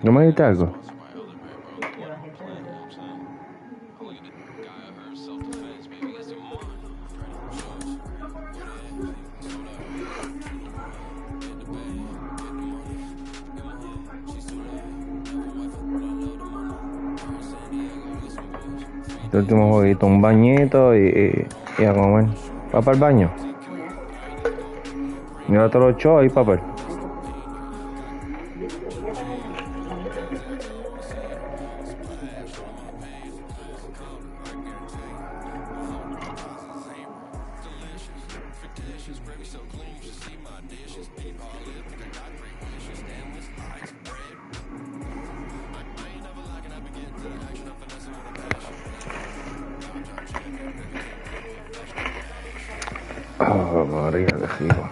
¿No me dijiste algo? Este último jueguito, un bañito y a comer. ¿Va para el baño? Mira todos los shows ahí, papel. Oh, María, qué rico.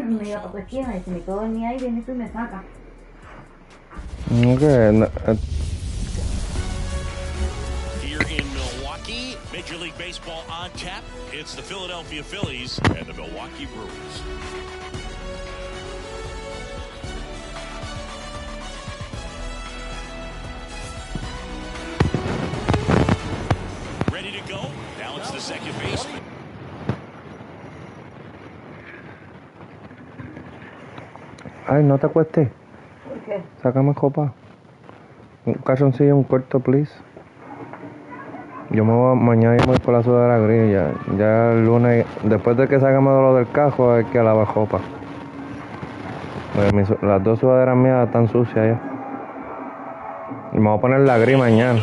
Me iba para tu esquina y si me quedo dormida ahí, viene tú y me saca. Okay. Here in Milwaukee, Major League Baseball on tap. It's the Philadelphia Phillies and the Milwaukee Brewers. Ready to go. Now it's the second baseman. Ay, no te acuestes. ¿Por qué? Sácame copa. Un calzoncillo, un corto, please. Yo me voy, mañana yo me voy por la sudadera gris. Ya el lunes, después de que sacamos lo del cajo, hay que lavar copa. Las dos sudaderas mías están sucias ya. Y me voy a poner la gris mañana.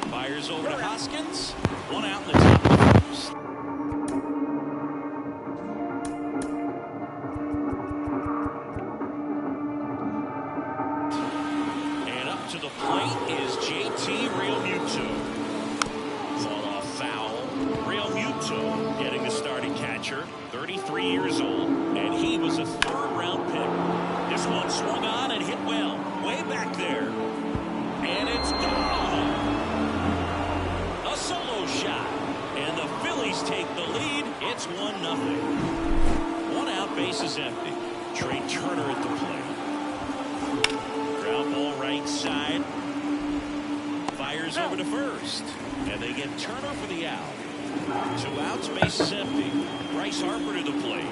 Fires over to Hoskins. One out in the top of the first. And up to the plate is JT Realmuto. Fought off foul. Realmuto getting the starting catcher. 33 years old. And he was a third-round pick. This one swung on and hit well. Way back there. And it's gone. A A solo shot. And the Phillies take the lead. It's 1-0. 1 out, bases empty. Trey Turner at the plate. Ground ball right side. Fires over to first. And they get Turner for the out. 2 outs, bases empty. Bryce Harper to the plate.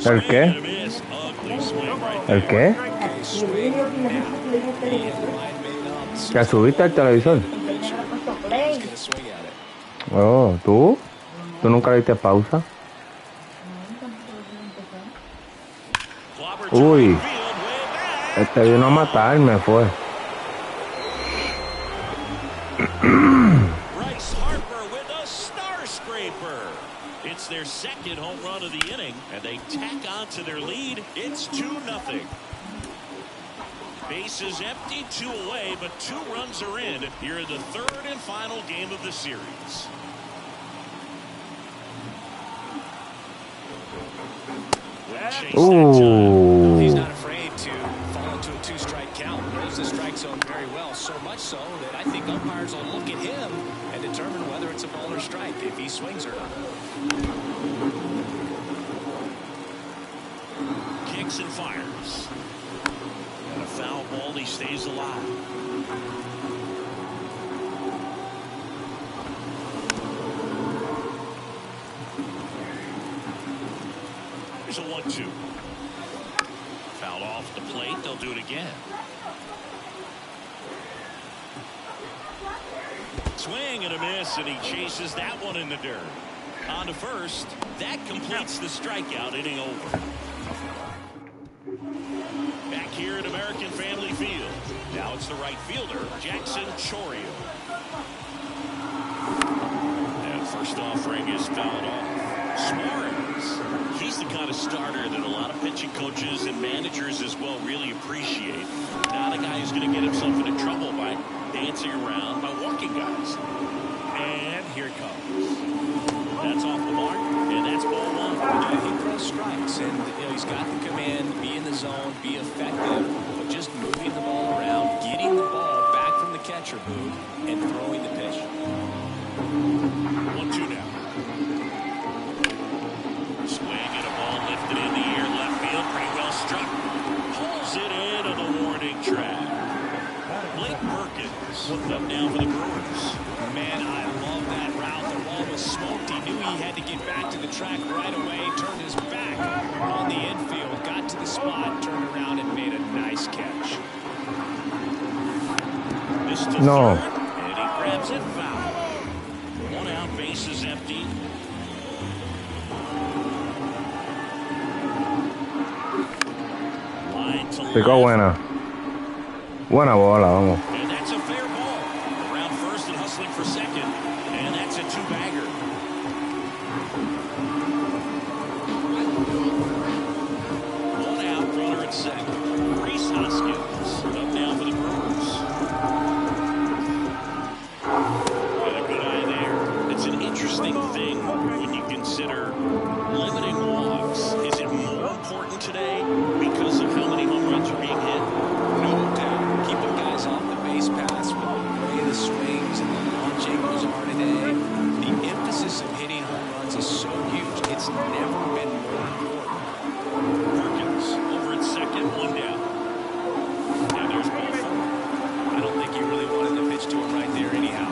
¿El qué? ¿El qué? ¿Ya subiste al televisor? Oh, ¿tú? ¿Tú nunca le diste pausa? Uy, este vino a matarme, fue. Bryce Harper with a star scraper. It's their second home run of the inning, and they tack on to their lead. It's 2-0. Bases empty, 2 away, but 2 runs are in here in the 3rd and final game of the series. Ooh. He's not afraid to fall into a 2-strike count. Knows the strike zone very well, so much so that I think umpires will look at him and determine whether it's a ball or strike if he swings or not. Kicks and fires. And a foul ball, he stays alive. Here's a 1-2. Fouled off the plate. They'll do it again. Swing and a miss, and he chases that one in the dirt. On to first. That completes the strikeout, inning over. Back here at American Family Field. Now it's the right fielder, Jackson Chourio. And first offering is fouled off. Suarez. He's the kind of starter that a lot of pitching coaches and managers as well really appreciate. Not a guy who's going to get himself into trouble by dancing around, by walking guys. And here it comes. That's off the mark, and that's ball 1. He throws strikes, and he's got the command, be in the zone, be effective, but just moving the ball around, getting the ball back from the catcher booth, and throwing the pitch. 1-2 now. Swing and a ball lifted in the air, left field, pretty well struck. Pulls it into the warning track. Blake Perkins up now for the Brewers. Man, I love that route. The ball was smoked. He knew he had to get back to the track right away. Turned his back on the infield. Got to the spot. Turned around and made a nice catch. This to No. third, and he grabs it foul. 1 out, bases empty. Line to Picó left. buena. Buena bola, vamos. And that's a fair ball. Around first and hustling for second. And that's a 2-bagger. One out, runner at second. Reese Hoskins up now for the Brewers. Got a good eye there. It's an interesting thing when you consider limiting walks. Is it more important today because of how many home runs are being hit? No doubt. Keeping guys off the base paths with the way the swings and the launch angles are today. The emphasis of hitting home runs is so huge. It's never been more important. Perkins over at second, 1 down. And there's ball 4. I don't think you really wanted to pitch to him right there anyhow.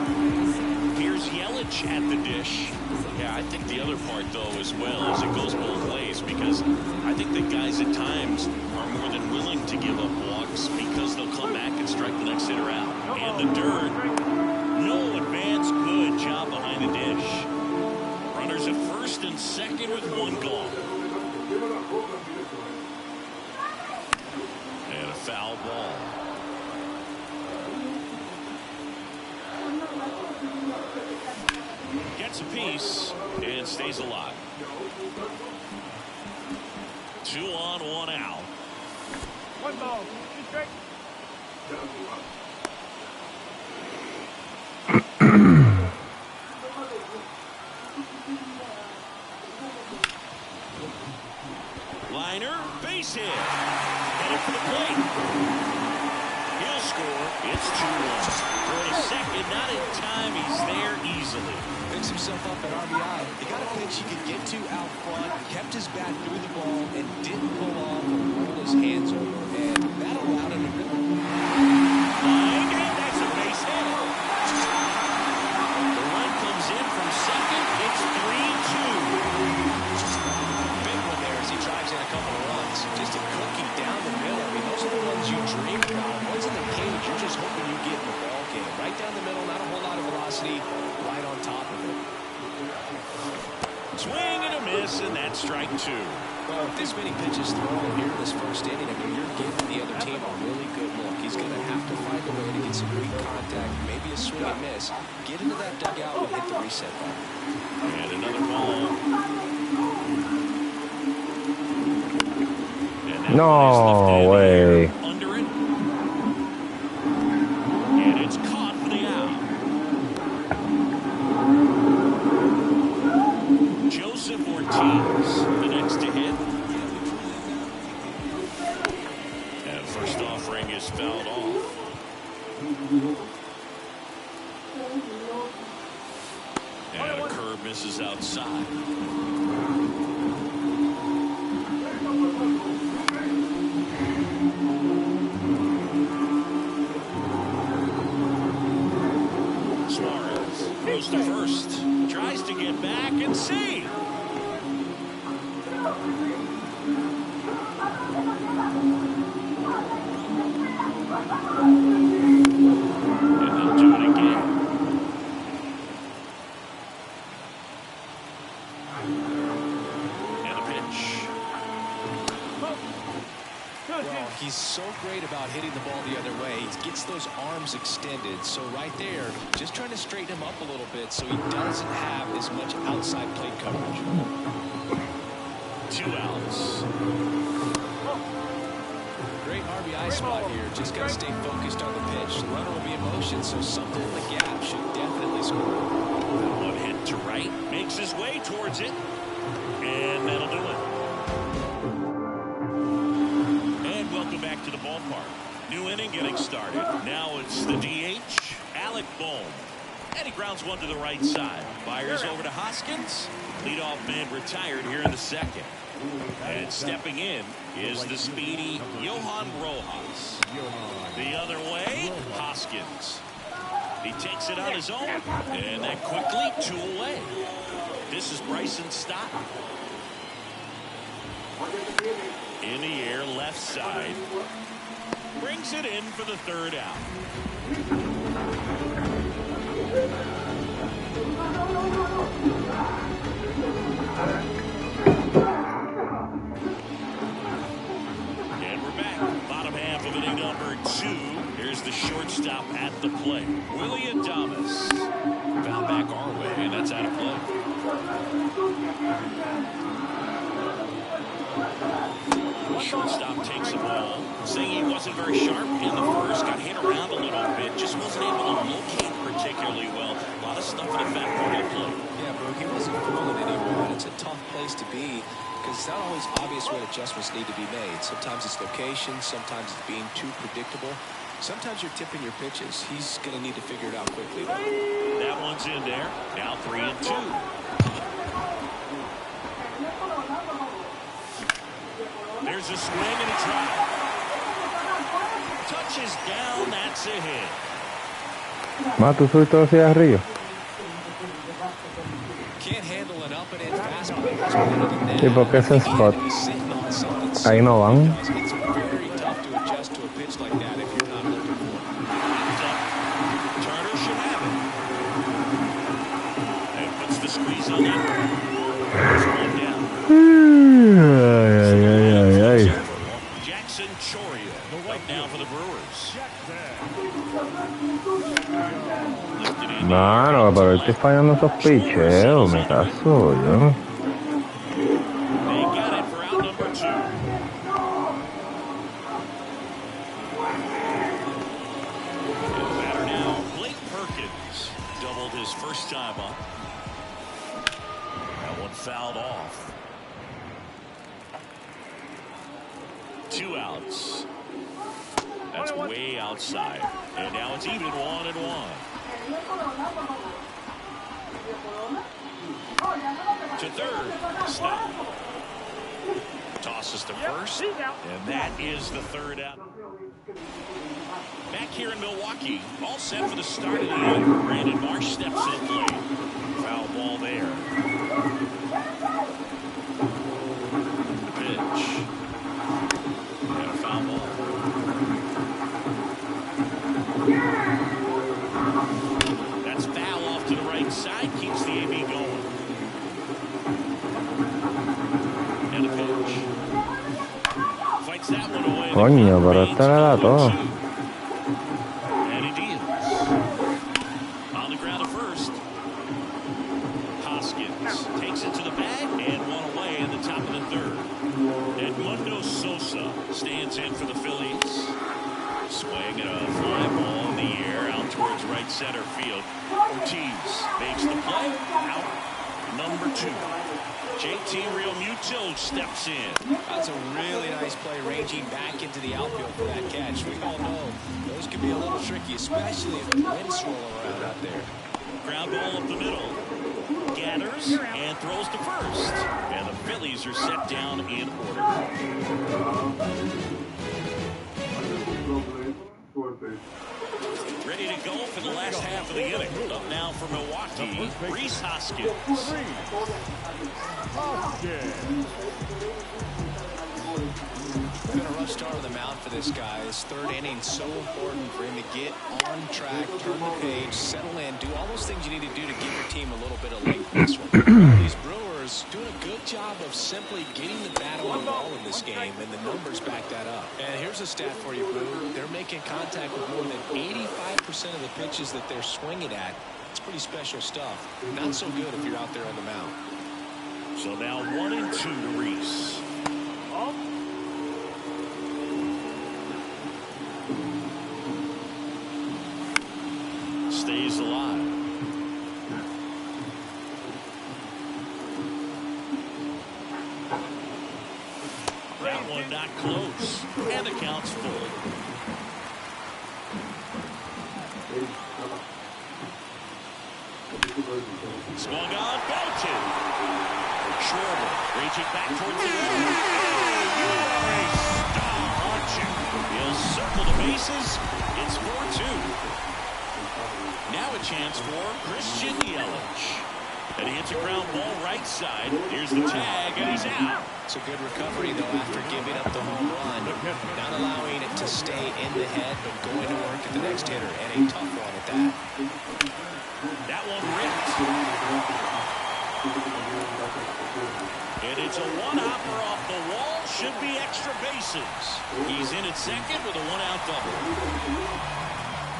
Here's Yelich at the dish. Yeah, I think the other part, though, as well, is it goes both ways, because I think that guys at times are more than willing to give up walks because they'll come back and strike the next hitter out. And the dirt, no advance, good job behind the dish. Runners at first and second with 1 gone. And a foul ball. Gets a piece and stays alive. 2 on, 1 out. 1 ball, 2 strike. Liner, base hit. Headed for the plate. He'll score. It's 2-1. For a second, not in time. He's there easily. Picks himself up at RBI. He got a pitch he could get to out front, kept his bat through the ball, and didn't pull off or roll his hands over. And that allowed him to really... And that's a base hit. The run comes in from second. It's 3-2. Big one there as he drives in a couple of runs. Just a cookie down the middle. I mean, those are the ones you dream about. Ones in the cage, you're just hoping you get in the ball game. Right down the middle, not a whole lot of velocity. Right on top of it. Swing and a miss, and that's strike 2. Well, with this many pitches thrown here in this first inning, I mean, you're giving the other team a really good look. He's going to have to find a way to get some weak contact, maybe a swing and miss, get into that dugout and hit the reset button. And another ball. And No way. Under it. And it's caught for the out. Joseph Ortiz, the next to hit. And first offering is fouled off. And a curve misses outside. Suarez goes to first. Tries to get back and see. And they'll do it again. And a pitch. Well, he's so great about hitting the ball the other way. He gets those arms extended. So right there, just trying to straighten him up a little bit so he doesn't have as much outside plate coverage. 2 outs. Great RBI spot here. Just got to stay focused on the pitch. The runner will be in motion, so something in the gap should definitely score. One hit to right. Makes his way towards it. And that'll do it. And welcome back to the ballpark. New inning getting started. Now it's the DH, Alec Bohm. And he grounds one to the right side. Fires over to Hoskins. Leadoff man retired here in the second. And stepping in is the speedy Johan Rojas. The other way, Hoskins. He takes it on his own. And then quickly 2 away. This is Bryson Stott. In the air, left side. Brings it in for the 3rd out. And we're back. Bottom half of inning number 2. Here's the shortstop at the plate. Willie Adames. Found back our way, and that's out of play. Shortstop takes the ball, saying he wasn't very sharp in the first, got hit around a little bit, just wasn't able to locate particularly well. A lot of stuff in the back part of the play. Yeah, Brooke, he wasn't fooling anyone. It's a tough place to be because it's not always obvious what adjustments need to be made. Sometimes it's location, sometimes it's being too predictable. Sometimes you're tipping your pitches. He's going to need to figure it out quickly, though. That one's in there. Now 3-2. There's a swing and a drive. Touches down, that's a hit. Ma, tú subiste los cigarrillos. Can't handle an up and in fastball. ¿Y por qué ese spot? Ahí no van. It's very tough to adjust to a pitch like that if you're not looking for it. Turner should have it. And puts the squeeze on it. There's one down. Jackson Choria up now for the Brewers. Mano, pero estoy fallando esos picheos, me caso yo. They got it for out number 2. And the batter now, Blake Perkins, doubled his first time up. That one fouled off. 2 outs. That's way outside. And now it's even 1-1. To third. Stop. Tosses to first. And that is the 3rd out. Back here in Milwaukee, all set for the start of the inning. Brandon Marsh steps in late. Foul ball there. The pitch. And a foul ball. That's foul off to the right side. Keeps the AB going. And a pitch. Fights that one away. Coño, pero esta le da todo. And he deals. On the ground at first. Hoskins takes it to the bag and one away in the top of the 3rd. Edmundo Sosa stands in for the Phillies. Swing and a fly ball in the air out towards right center field. Ortiz makes the play. Out number 2. JT Realmuto steps in. That's a really nice play, ranging back into the outfield for that catch. We all know those can be a little tricky, especially if the wind's swirling around out there. Ground ball up the middle. Gathers and throws to first. And the Phillies are set down in order. Ready to go for the last half of the inning. Up now for Milwaukee, Rhys Hoskins. Been a rough start of the mound for this guy. His 3rd inning so important for him to get on track, turn the page, settle in, do all those things you need to do to give your team a little bit of length in this one. These Brewers doing a good job of simply getting the bat on the ball in this game, and the numbers back that up. And here's a stat for you, Brew. They're making contact with more than 85% of the pitches that they're swinging at. It's pretty special stuff. Not so good if you're out there on the mound. So now 1-2 to Rhys. Stays alive. That one not close. And the count's full. Swung on, belted. Schwarber reaching back towards the wall. Oh, you are a star, aren't you? He'll circle the bases. It's 4-2. Now a chance for Christian Yelich. And he hits a ground ball right side. Here's the tag, and he's out. It's a good recovery, though, after giving up the home run. Not allowing it to stay in the head, but going to work at the next hitter, and a tough one at that. That one ripped. And it's a one-hopper off the wall. Should be extra bases. He's in at second with a one-out double.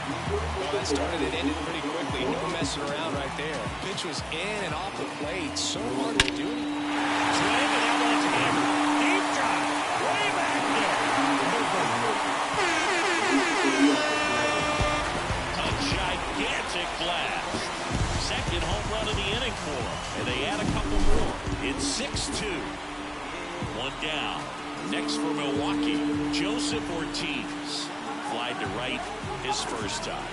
Well, that started and ended pretty quickly. No messing around right there. Pitch was in and off the plate. So hard to do. Swing, and that one's hammered. Deep drive. Way back there. A gigantic blast. Second home run of the inning for him. And they add a couple more. It's 6-2. One down. Next for Milwaukee, Joseph Ortiz. Fly to right his first time.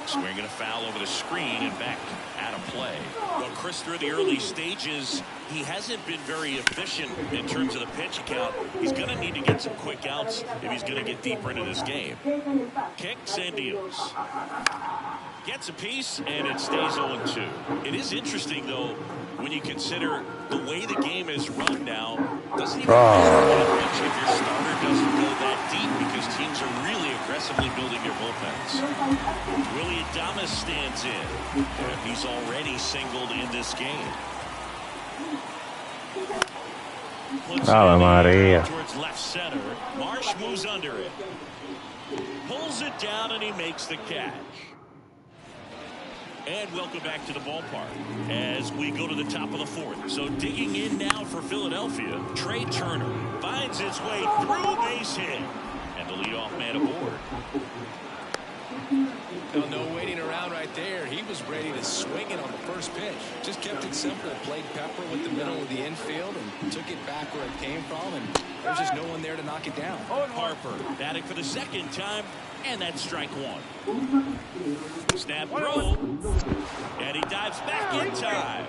Swinging a foul over the screen and back out of play. Well, Chris, through the early stages, he hasn't been very efficient in terms of the pitch count. He's going to need to get some quick outs if he's going to get deeper into this game. Kicks and deals. Gets a piece, and it stays 0-2. It is interesting, though, when you consider the way the game is run now. Doesn't even matter that much if your starter doesn't go that deep, because teams are really aggressively building their bullpens. Willie Adames stands in, and he's already singled in this game. Puts Ave Maria. Towards left center. Marsh moves under it. Pulls it down, and he makes the catch. And welcome back to the ballpark as we go to the top of the fourth. So digging in now for Philadelphia, Trey Turner finds his way through base hit. And the leadoff man aboard. No waiting around right there. He was was ready to swing it on the first pitch. Just kept it simple. Played pepper with the middle of the infield and took it back where it came from. And there's just no one there to knock it down. Harper batting for the second time, and that's strike one. Snap throw, and he dives back in time.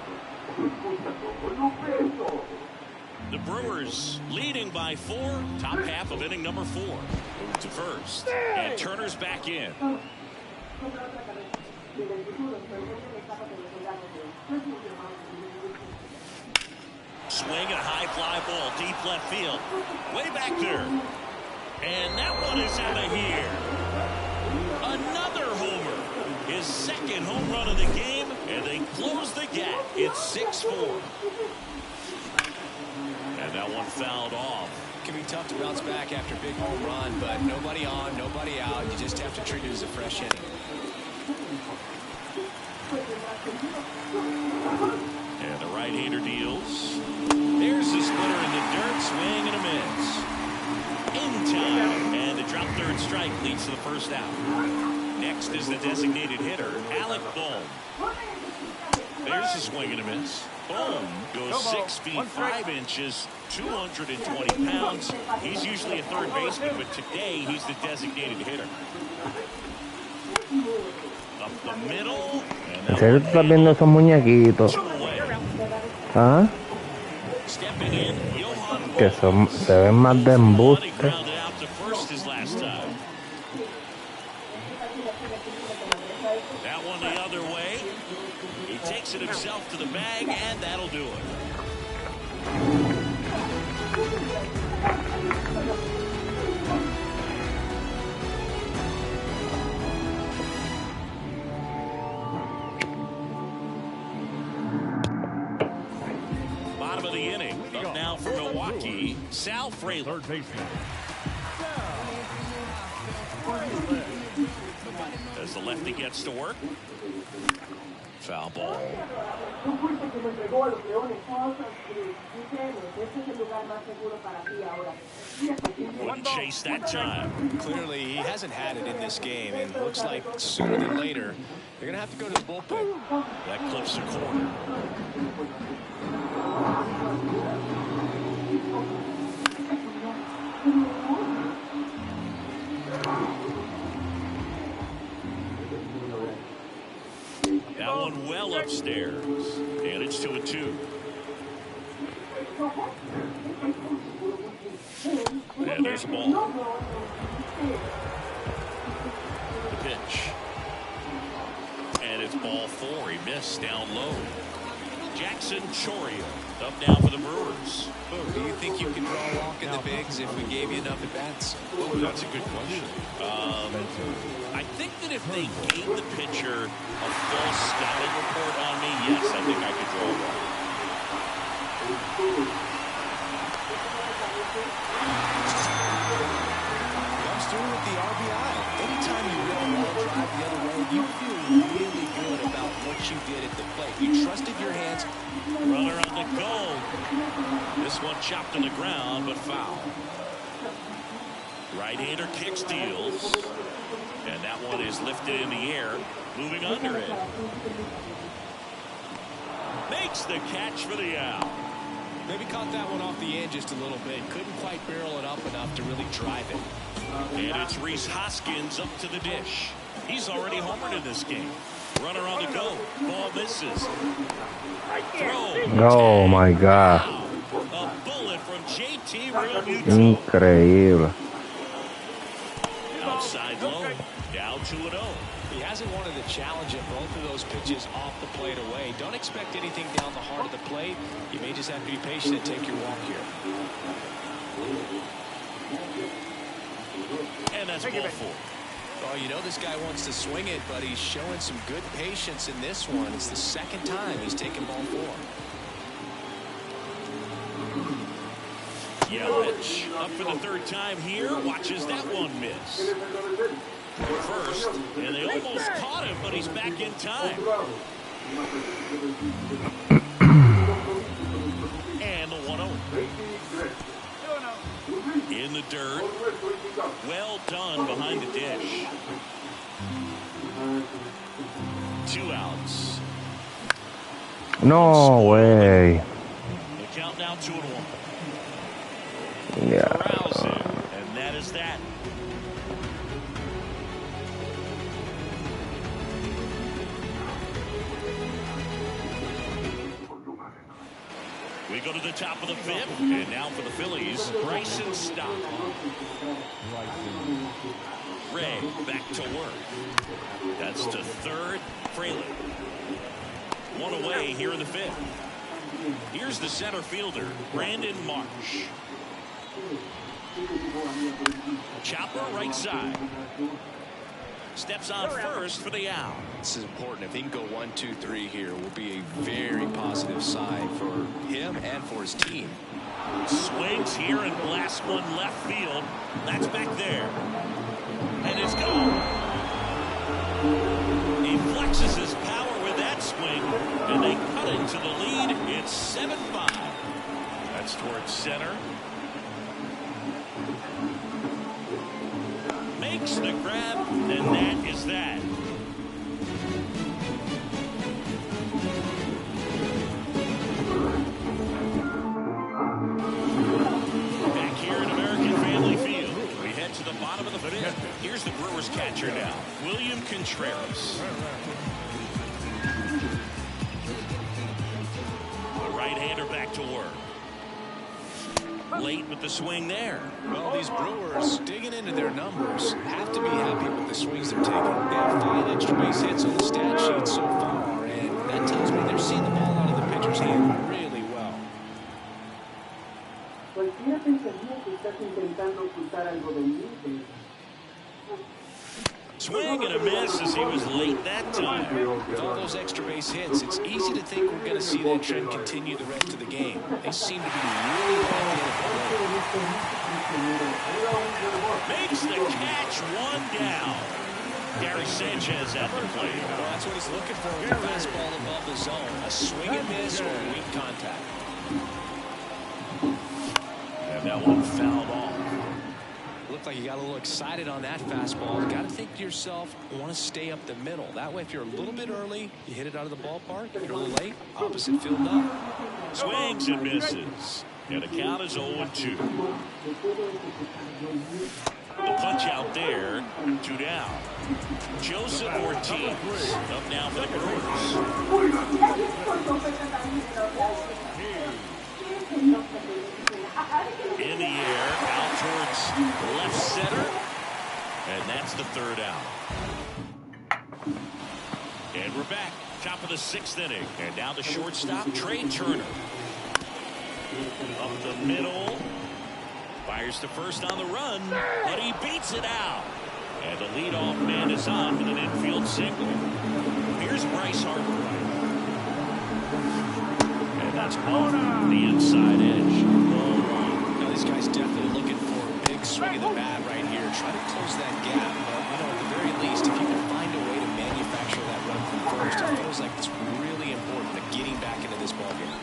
The Brewers leading by 4, top half of inning number 4. Move to first, and Turner's back in. Swing and a high fly ball, deep left field, way back there. And that one is out of here. Another homer. His second home run of the game, and they close the gap. It's 6-4. And that one fouled off. It can be tough to bounce back after a big home run, but nobody on, nobody out. You just have to treat it as a fresh inning. And the right-hander deals. There's the splitter in the dirt. Swing and a miss. In time. And the drop third strike leads to the first out. Next is the designated hitter, Alec Bohm. There's a swing and a miss. Bohm goes 6 feet 5 inches, 220 pounds. He's usually a third baseman, but today he's the designated hitter. Up the middle. ¿En serio tú estás viendo esos muñequitos? ¿Ah? Stepping in, Johan Que son, se ven más de embuste. grounded out to first his last time. That one the other way. He takes it himself to the bag, and that'll do it. Bottom of the inning. Up now for Milwaukee, Sal Fraley. As the lefty gets to work. Foul ball. Wouldn't chase that time. Clearly, he hasn't had it in this game, and it looks like sooner than later, they're going to have to go to the bullpen. That clips the corner. That one well upstairs, and it's 2-2. And there's the ball. The pitch. And it's ball 4. He missed down low. Jackson Chorio up now for the Brewers. Oh, do you think you can draw a walk in the bigs if we gave you enough at-bats? Oh, that's a good question. I think that if they gave the pitcher a full scouting report on me, yes, I think I could draw a walk. Comes through with the RBI. Anytime you really want to drive the other way, you feel really good about what you did at the plate. You trusted your hands. Runner on the go. This one chopped to the ground, but foul. Right-hander kicks, deals. And that one is lifted in the air, moving under it. Makes the catch for the out. Maybe caught that one off the end just a little bit. Couldn't quite barrel it up enough to really drive it. And it's Rhys Hoskins up to the dish. He's already homered in this game. Runner on the go. Ball misses. Throw. Oh my God. A bullet from JT Real Muto. Increíble. Outside low. Down 2-0. He hasn't wanted to challenge at both of those pitches off the plate away. Don't expect anything down the heart of the plate. You may just have to be patient and take your walk here. And that's ball 4. Oh, you know this guy wants to swing it, but he's showing some good patience in this one. It's the second time he's taken ball 4. Yelich up for the third time here. Watches that one miss. First, and they almost caught him, but he's back in time. And the 1-0. In the dirt. Well done behind the dish. 2 outs. No way. The count now 2-1. Yeah. Corrals in, and that is that. We go to the top of the 5th, and now for the Phillies, Bryson Stott. Ray back to work. That's to third, Fraley. 1 away here in the 5th. Here's the center fielder, Brandon Marsh. Chopper right side. Steps on first for the out. This is important. If he can go 1, 2, 3 here, will be a very positive sign for him and for his team. Swings here and blasts one left field. That's back there. And it's gone. He flexes his power with that swing, and they cut into the lead. It's 7-5. That's towards center. Makes the grab, and that is that. Back here in American Family Field, we head to the bottom of the 5th. Here's the Brewers catcher now, William Contreras. The right-hander back to work. Late with the swing there. Well, these Brewers, digging into their numbers, have to be happy with the swings they're taking. They have 5 extra base hits on the stat sheet so far, and that tells me they're seeing the ball out of the pitcher's hand really well. Cualquiera pensaría que estás intentando ocultar algo de mí. Swing and a miss as he was late that time. With all those extra base hits, it's easy to think we're going to see that trend continue the rest of the game. They seem to be really back in it. Makes the catch, 1 down. Gary Sanchez at the plate. Well, that's what he's looking for with a fastball above the zone. A swing and miss or weak contact. And that one fouled off. Looked like you got a little excited on that fastball. You got to think to yourself, want to stay up the middle. That way, if you're a little bit early, you hit it out of the ballpark. If you're a little late, opposite field up. Swings and misses. And the count is 0-2. The punch out there, 2 down. Joseph Ortiz up now for the Brewers. In the air, out towards left center. And that's the 3rd out. And we're back. Top of the 6th inning. And now the shortstop, Trey Turner. Up the middle. Fires to first on the run, but he beats it out. And the leadoff man is on with an infield single. Here's Bryce Harper. And that's on the inside edge. Now, these guys definitely looking for a big swing of the bat right here. Try to close that gap. But, at the very least, if you can find a way to manufacture that run from first, it feels like it's really important to getting back into this ballgame.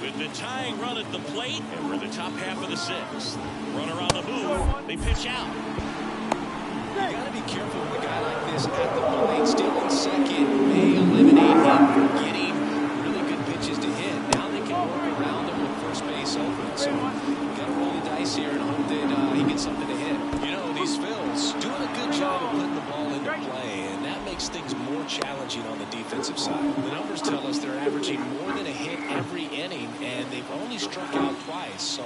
With the tying run at the plate, and we're in the top half of the 6th. Runner on the move. They pitch out. You got to be careful with a guy like this at the plate. Still in second may eliminate him from getting really good pitches to hit. Now they can work around him with first base open. So you got to roll the dice here and hope that he gets something to hit. These Phils doing a good job of putting the ball into play, and that makes things more challenging on the defensive side. The numbers tell us they're averaging more than a hit every inning, and they've only struck out twice, so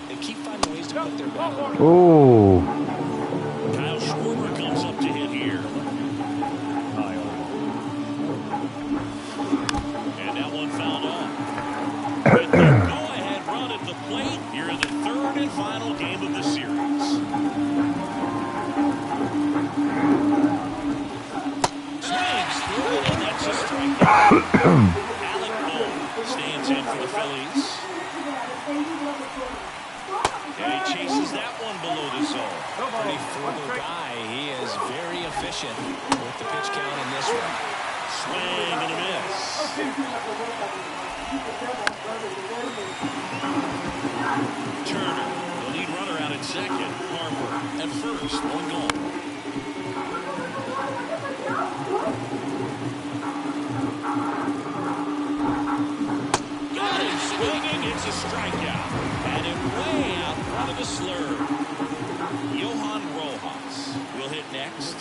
they keep finding ways to put their bat on. Oh. Kyle Schwarber comes up to hit here. And that one fouled off. With the go-ahead run at the plate, here in the 3rd and final game of the series. Alec Bohm stands in for the Phillies. And he chases that one below the zone. Pretty frugal guy. He is very efficient with the pitch count in this one. Swing and a miss. Turner, the lead runner out at second. Harper at first, 1 goal. slur. Johan Rojas will hit next.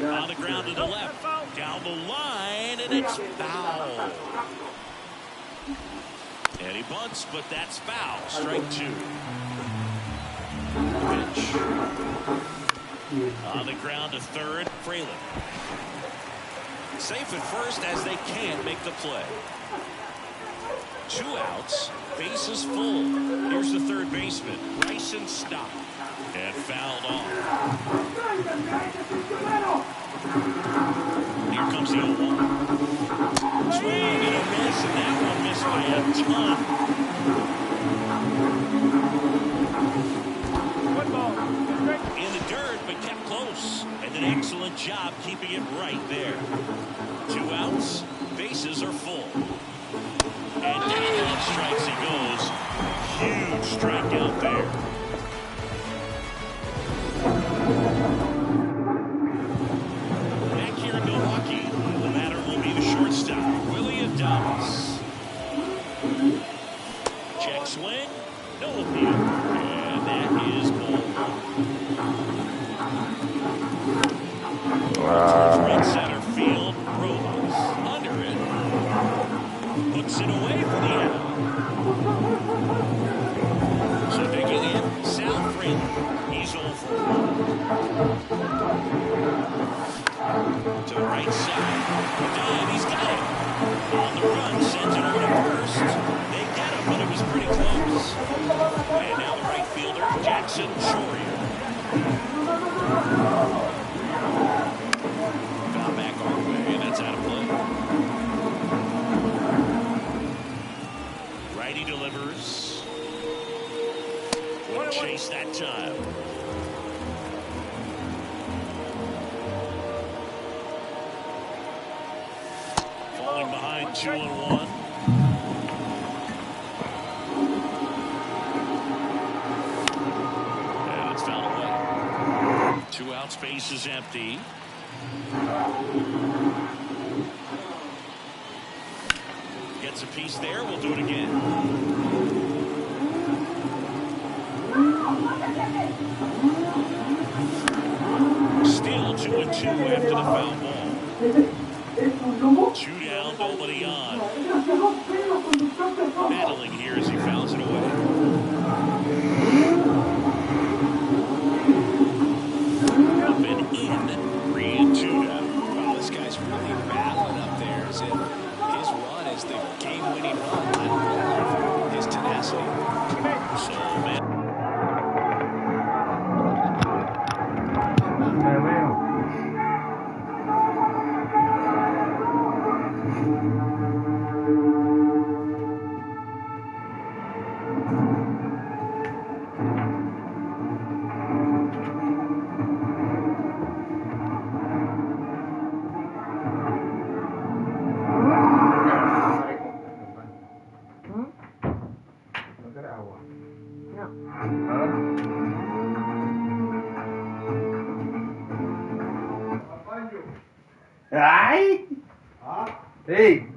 On the ground to the left. Down the line, and it's foul. And he bunts, but that's foul. Strike two. Pitch. On the ground to third, Fralin. Safe at first as they can't make the play. 2 outs, bases full. Here's the third baseman, Bryson Stott. And fouled off. Here comes the 0-1. Swing and a miss, and that one missed by a ton. 1 ball. In the dirt, but kept close. And an excellent job keeping it right there. 2 outs, bases are full. And down on strikes he goes. Huge strikeout there. Back here in Milwaukee, the batter will be the shortstop, Willie Adames. Check swing, no appeal. And that is ball 1. Right center field, Rojas under it. Puts it away for the out. So digging in, Sal Fralin. He's 0 for 1. To the right side. The dive, he's got it. On the run, sends it over to first. They get him, but it was pretty close. And now the right fielder, Jackson Choria. Foul back our way, and that's out of play. Righty delivers. What a chase that time. Falling behind 2-1. And it's fouled away. 2 outs, base is empty. Gets a piece there. We'll do it again. Still 2-2 after the foul ball. 2 down, nobody on. Battling here as he fouls it away. Up and in, 3-2 now. Wow, this guy's really battling up there as if his run is the game-winning run. I love his tenacity. So, man. ¡Ay! ¡Ey!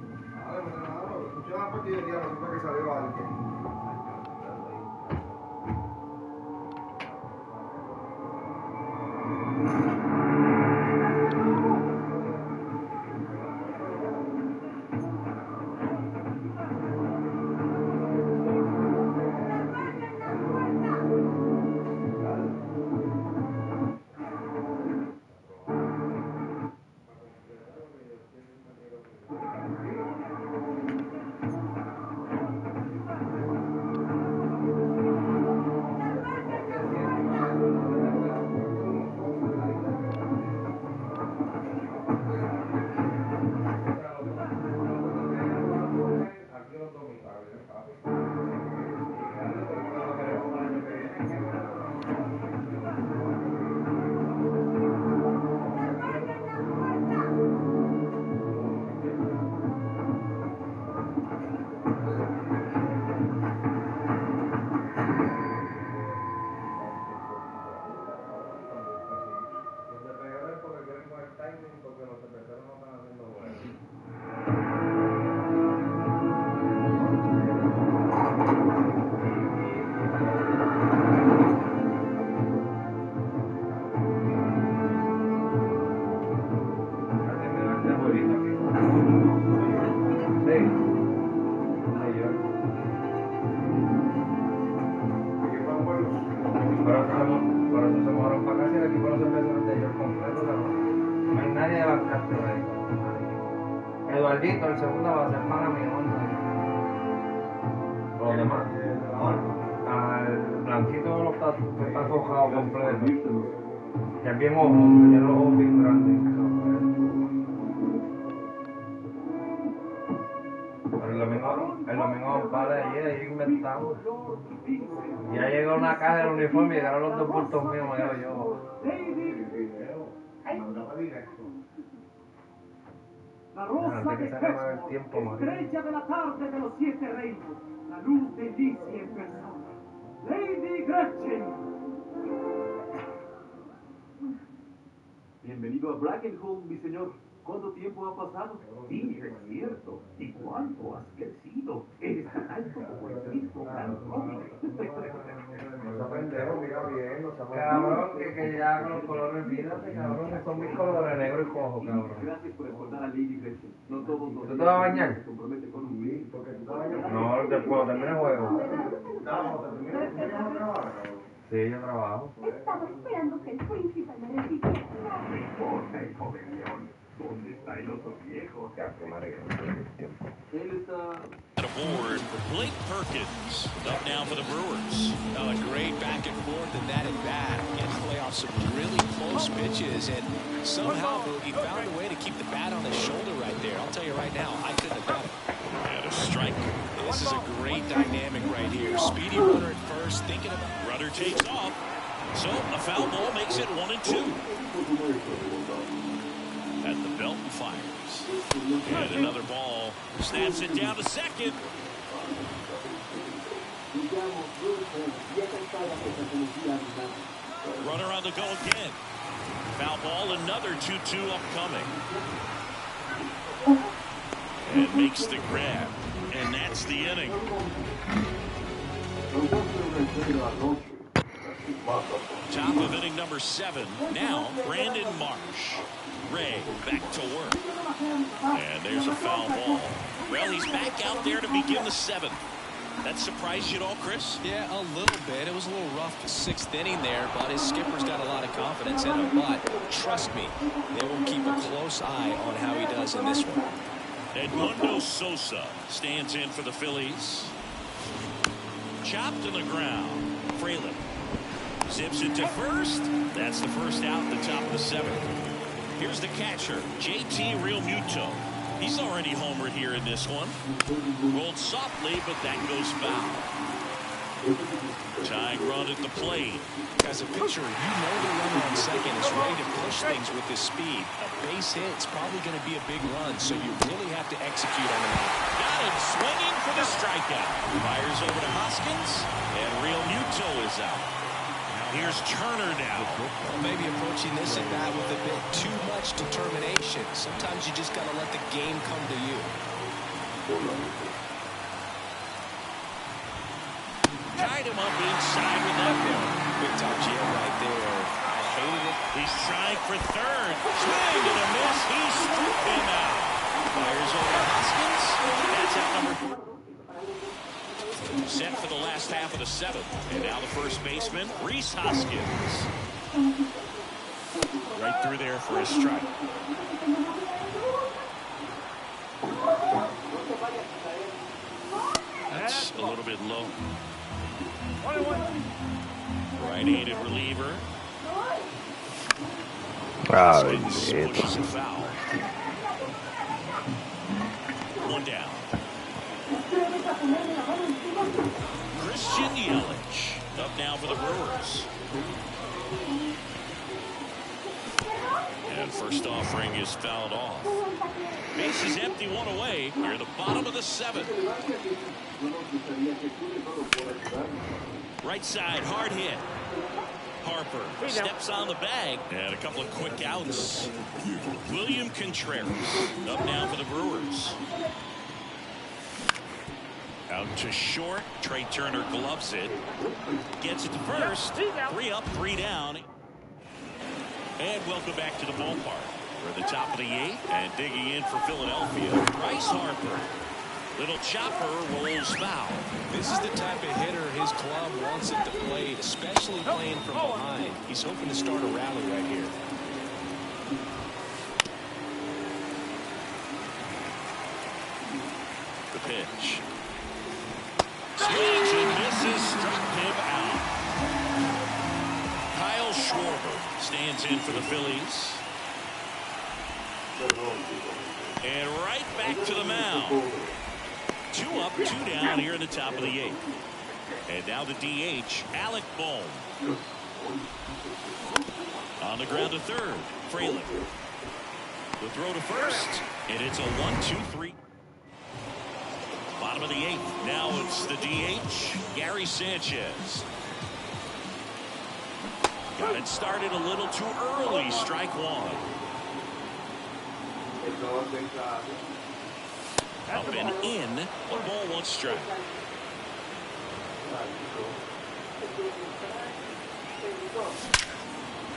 Eduardito, el segundo va a ser para mi onda. Los demás. Al blanquito de los que está cojado completo. Que es bien ojo, que tiene los ojos bien grandes. El domingo vale ayer inventamos. Ya llegó una caja del uniforme y llegaron los 2 bultos míos, me digo yo. La rosa de Crespo, estrella de la tarde de los 7 reinos, la luz de Licia en persona, Lady Gretchen. Bienvenido a Brackenhall, mi señor. ¿Cuánto tiempo ha pasado? Sí, es cierto. ¿Y cuánto has crecido? Eres tan alto como el mismo gran Robin. Cabrón, que ya con los colores, olvídate, cabrón, que son mis colores negro y cojo, cabrón. Gracias por recordar a Lady Gretchen. No todos los ¿Tú te vas a bañar? se comprometen con un sí, porque tú te vas a bañar. No, después termina el juego. Sí, yo trabajo. Estaba esperando que el príncipe me recibiera. No me importa el joven león. ¿Dónde está el otro viejo? Él está... Aboard, Blake Perkins up now for the Brewers. Oh, a great back and forth and that at bat. Getting to play off some really close pitches, and somehow he found a way to keep the bat on his shoulder right there. I'll tell you right now, I couldn't have done it. And a strike. This is a great dynamic right here. Speedy runner at first, thinking about... Runner takes off. So a foul ball makes it 1-2. At the belt and fires. And another ball. Snaps it down to second. Runner on the go again. Foul ball, another 2-2 upcoming. And makes the grab. And that's the inning. Top of inning number 7. Now, Brandon Marsh. Ray back to work. And there's a foul ball. Well, he's back out there to begin the 7th. That surprised you at all, Chris? Yeah, a little bit. It was a little rough 6th inning there, but his skipper's got a lot of confidence in him. But trust me, they will keep a close eye on how he does in this one. Edmundo Sosa stands in for the Phillies. Chopped to the ground. Fraley zips it to first. That's the first out at the top of the 7th. Here's the catcher, JT Realmuto. He's already homered here in this one. Rolled softly, but that goes foul. Tying run at the plate. As a pitcher, you know the runner on second is ready to push things with his speed. A base hit's probably going to be a big run, so you really have to execute on it. Got him swinging for the strikeout. Fires over to Hoskins, and Realmuto is out. Here's Turner now. Maybe approaching this at bat with a bit too much determination. Sometimes you just got to let the game come to you. Tied him up inside with that one. Big top GM right there. I hated it. He's trying for third. Swing and a miss. He struck him out. Fires over to Hoskins. That's at number 4. Set for the last half of the 7th. And now the first baseman, Rhys Hoskins. Right through there for a strike. That's a little bit low. Right-handed reliever. Pushes a foul. One down. Christian Yelich up now for the Brewers. And first offering is fouled off. Base is empty, 1 away. Near the bottom of the 7th. Right side, hard hit. Harper steps on the bag. And a couple of quick outs. William Contreras up now for the Brewers. Out to short. Trey Turner gloves it. Gets it to first. 3 up, 3 down. And welcome back to the ballpark. We're at the top of the 8th. And digging in for Philadelphia, Bryce Harper. Little chopper rolls foul. This is the type of hitter his club wants him to play, especially playing from behind. He's hoping to start a rally right here. the pitch. Swings and misses, struck him out. Kyle Schwarber stands in for the Phillies. And right back to the mound. 2 up, 2 down here in the top of the 8th. And now the DH, Alec Bohm. On the ground to third, Fraley. The throw to first, and it's a 1-2-3. Bottom of the 8th. Now it's the DH, Gary Sanchez. Got it started a little too early. Strike 1. Up and in. 1 ball, 1 strike.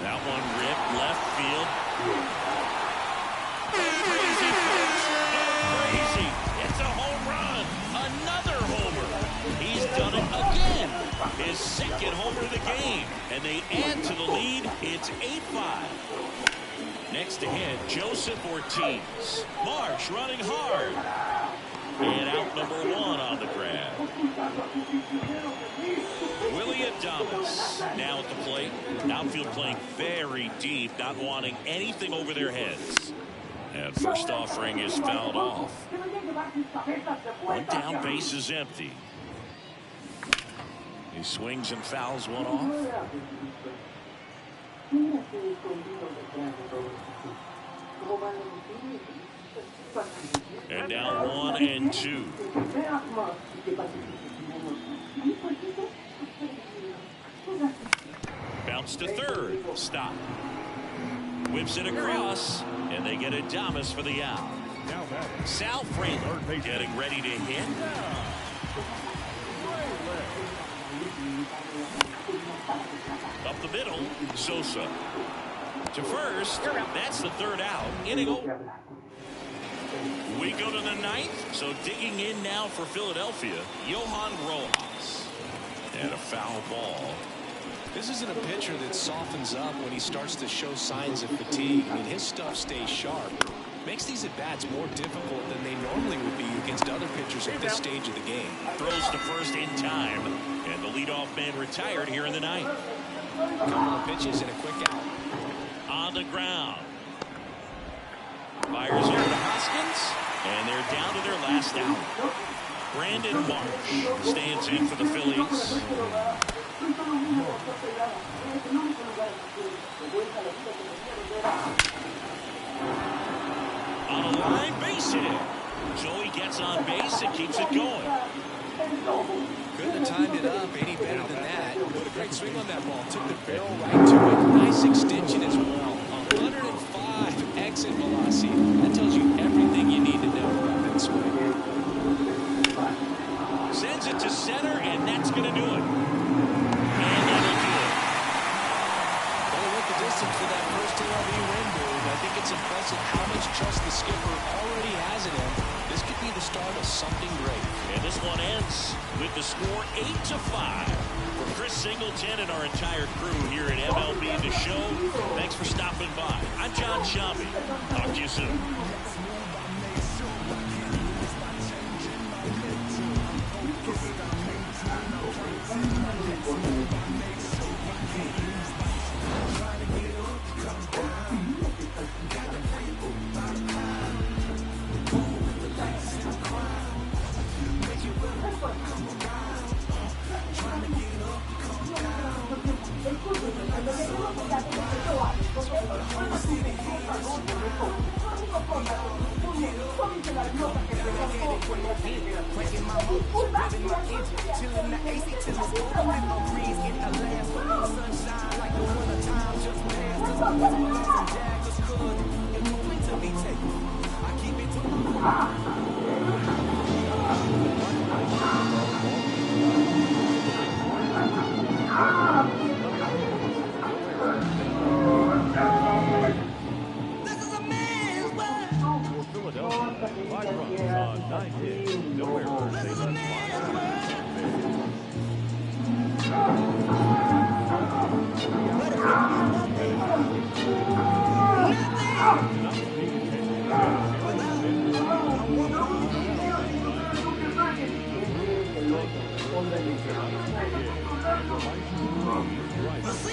That one ripped left field. Crazy, folks. Crazy. It's a home run. Another homer. He's done it again. His 2nd homer of the game. And they add to the lead. It's 8-5. Next to hit, Joseph Ortiz. Marsh running hard. And out number 1 on the grab. Willie Adames now at the plate. Outfield playing very deep, not wanting anything over their heads. And first offering is fouled off. 1 down, base is empty. He swings and fouls 1 off. And now 1 and 2. Bounce to third. Stop. Whips it across. And they get Adames for the out. Sal Fraley getting ready to hit. Up the middle. Sosa. To first. That's the 3rd out. Inning over. We go to the 9th. So digging in now for Philadelphia, Johan Rojas. And a foul ball. This isn't a pitcher that softens up when he starts to show signs of fatigue. I mean, his stuff stays sharp. Makes these at-bats more difficult than they normally would be against other pitchers at this stage of the game. Throws to first in time. And the leadoff man retired here in the 9th. Couple of pitches and a quick out. On the ground. Fires over to Hoskins. And they're down to their last out. Brandon Marsh stands in for the Phillies. On a line, base hit. Joey gets on base and keeps it going. Couldn't have timed it up any better than that. What a great swing on that ball. Took the barrel right to it. Nice extension as well. 105 exit velocity. That tells you everything you need to know about that swing. Sends it to center, and that's going to do it. And that'll do it. Well, with the distance for that first MLB win, dude, I think it's impressive how much trust the skipper already has in him. This could be the start of something great. And this one ends with the score 8-5. For Chris Singleton and our entire crew here at MLB The Show, thanks for stopping by. I'm John Shambi. Talk to you soon.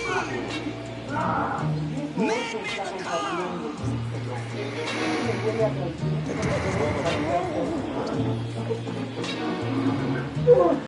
Man, make a call.